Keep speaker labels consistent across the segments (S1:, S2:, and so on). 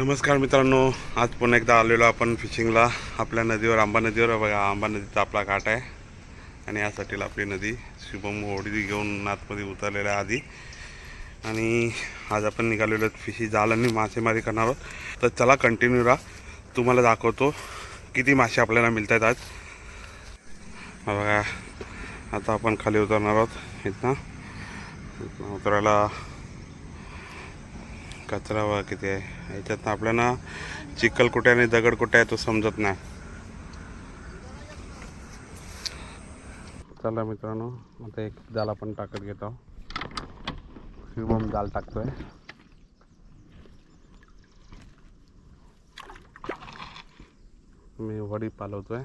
S1: नमस्कार मित्रांनो, आज पुन्हा एकदा आलेलो आपण फिशिंगला आपल्या नदीवर, आंबा नदीवर. बघा, आंबा नदीचा आपला घाट आहे आणि या साठीला आपली नदी. शुभम होडी घेऊन आतमध्ये उतरलेला आहे आधी. आणि आज आपण निघालेलो फिशी जाल आणि मासेमारी करणार आहोत. तर चला कंटिन्यू राहा, तुम्हाला दाखवतो किती मासे आपल्याला मिळत आहेत आज. बघा, आता आपण खाली उतरणार आहोत. इथनं उतरायला कचरा बघा किती आहे. याच्यातनं आपल्याला चिखल कुठे आणि दगड कुठे आहे तो समजत नाही. चला मित्रांनो, आता एक जाल आपण टाकत घेतो. शुभम जाल टाकतोय. मी वडी पालवतोय.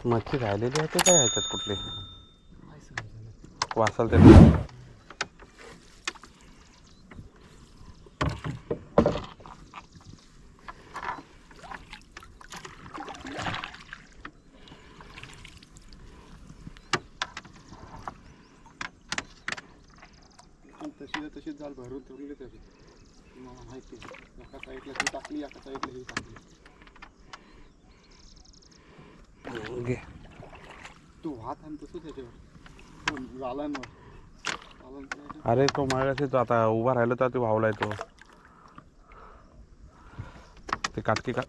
S1: मच्छी राहिलेली आहे ते काय ह्याच्यात कुठली वासल ते.
S2: तशीच जाल भरून ठेवली तरी मला माहिती. एका साईडला ती टाकली, एका साईडला ही टाकली. तू वाहत आणि तसंच त्याच्यावर जालांवर.
S1: अरे तो मागाशी तो आता उभा राहिला तर ते वावलाय तो. ते काटकी का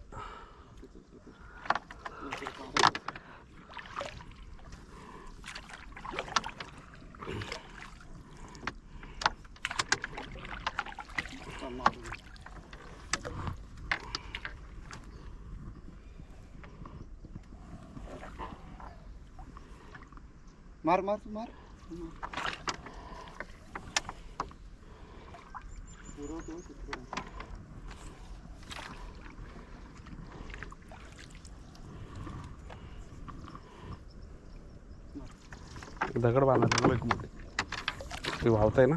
S2: मार मार मार.
S1: दगड बांधला एक मोठे ते वाहत आहे ना.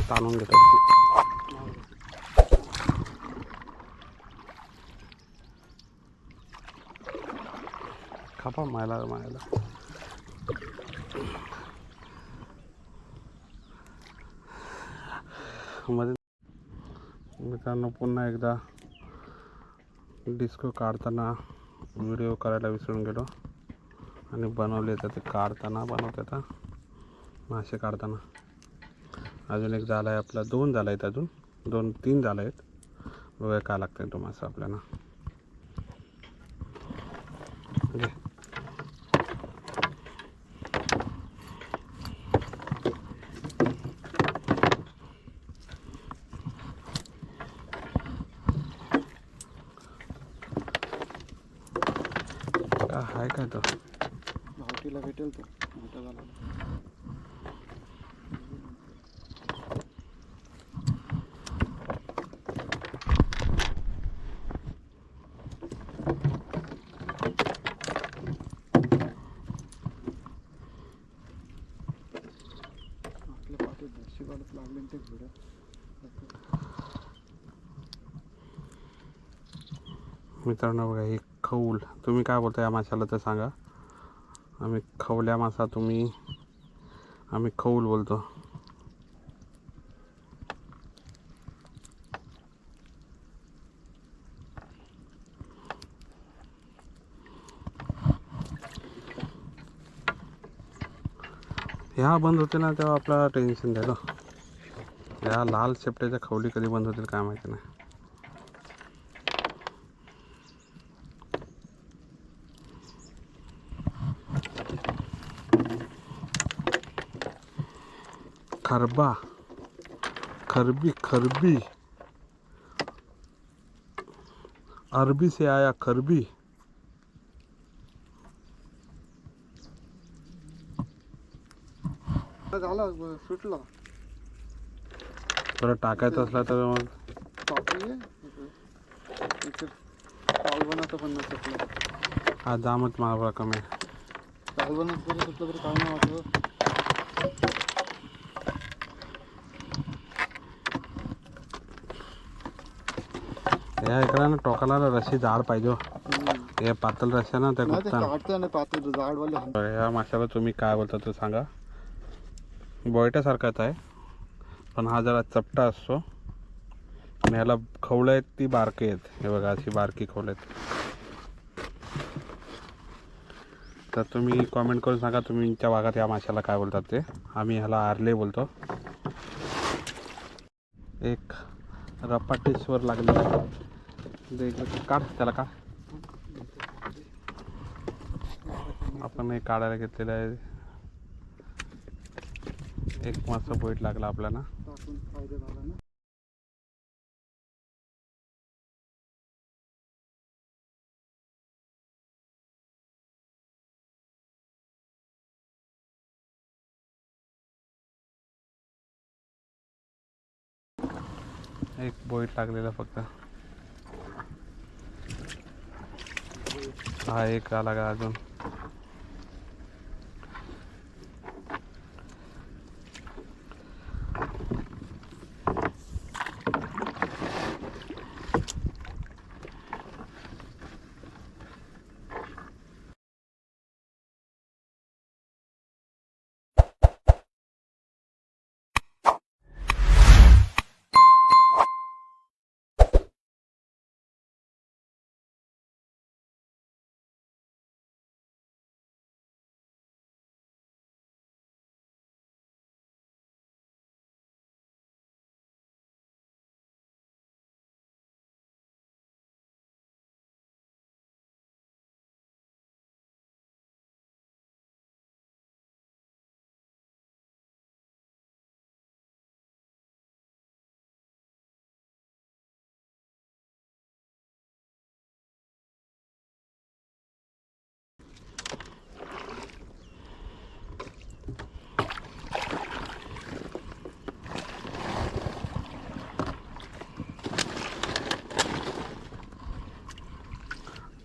S1: ताणून घेतात खापा मायला मध्ये. मित्रांनो, पुन्हा एकदा डिस्को काढताना व्हिडिओ करायला विसरून गेलो आणि बनवले तर ते काढताना बनवतात मासे काढताना. अजून एक झाला आहे आपला, दोन झाला आहेत, अजून 2-3 झाला आहेत. बघा काय लागतं तो मासा आपल्याला. आहे काय तो
S2: भावटीला भेटेल तो मोठा झाला. आपल्या पाठीत दर्शी बालच लागले ते घोड्या.
S1: मित्रांनो बघा, ही खौल, तुम्ही काय बोलता या माशाला तर सांगा. आम्ही खवल्या मासा, आम्ही खौल बोलतो. ह्या बंद होते ना तेव्हा आपला टेन्शन झालं. ह्या लाल शेपट्याच्या खवली कधी बंद होतील काय माहिती नाही. खरबा, खरबी, अरबी से आया खरबी.
S2: झाला सुटला.
S1: थोडं टाकायचं असला तर मग
S2: टाकून कालवनाचं पण नाही सुटलं.
S1: हा दामच मागवा कमी.
S2: कालवनाचं जरी सुटलं तरी काय नाही वाटलं.
S1: या इकडे ना टोकाला रस्सी जाड पाहिजे हो. ते पातळ रस्सी ना त्या
S2: नाही ते
S1: गुप्ता
S2: काढतं ना पातळ जाडवाले.
S1: या माशाला तुम्ही काय बोलता ते सांगा. बोयट्यासारखाच आहे पण हा जरा चपटा असतो आणि ह्याला खवळं आहेत ती बारकी आहेत. हे बघा अशी बारकी खवळं आहेत. तर तुम्ही कॉमेंट करून सांगा तुमच्या भागात या माशाला काय बोलतात ते. आम्ही ह्याला आरले बोलतो. एक रपाटेश्वर लागलेला आहे. काढ त्याला काढ. आपण हे काढायला घेतलेलं आहे. एक मस्त बोईट लागला आपल्याला.
S2: टाकून फायदा झाला ना.
S1: एक बोईट लागलेला फक्त. हा एक आला का अजून.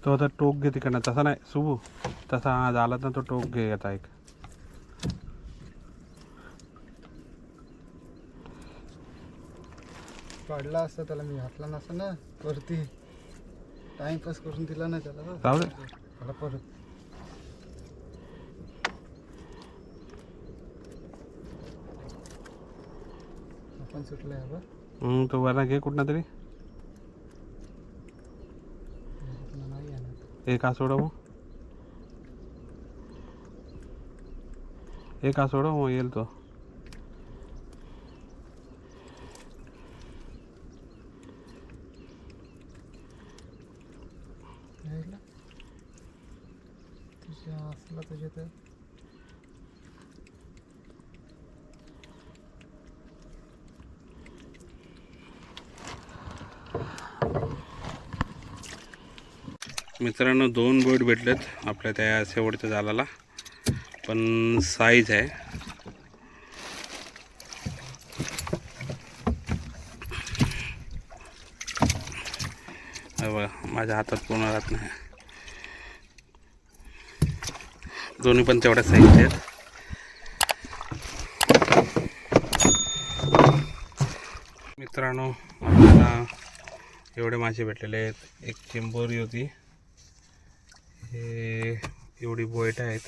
S1: तो आता टोक घे तिकडनं. तसा नाही सुबू तसा हा झाला ना तो टोक घे आता एक.
S2: काढला असता त्याला मी घातला नसता ना वरती. टाइमपास करून दिला ना त्याला.
S1: जाऊ दे.
S2: त्याला परत आपण सुटलाय बा.
S1: तो वरना घे कुठनं तरी.
S2: नाही येणार.
S1: एक सोडव. एक सोडव मग येईल तो.
S2: तुझ्या असला तुझ्या तर
S1: मित्रांनो 2 बोट भेटलेत आपल्या त्या शेवटच्या जालाला. पण साईज आहे. बघा माझ्या हातात पूर्ण राहत नाही. दोन्ही पण तेवढ्या साईजचे आहेत. मित्रांनो आपल्याला एवढे मासे भेटलेले आहेत. एक चिंबोरी होती. हे एवढी बोईट आहेत.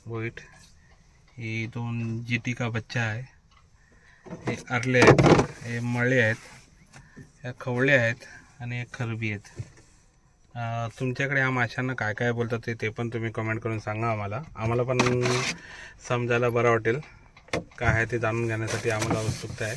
S1: बोईट ही 2 जीटी का बच्चा आहे. हे आरले आहेत. हे मळे आहेत. ह्या खवळे आहेत आणि एक खरबी आहेत. तुमच्याकडे ह्या माशांना काय काय बोलतात ते पण तुम्ही कमेंट करून सांगा आम्हाला पण समजायला बरं वाटेल. काय आहे ते जाणून घेण्यासाठी आम्हाला उत्सुकता आहे.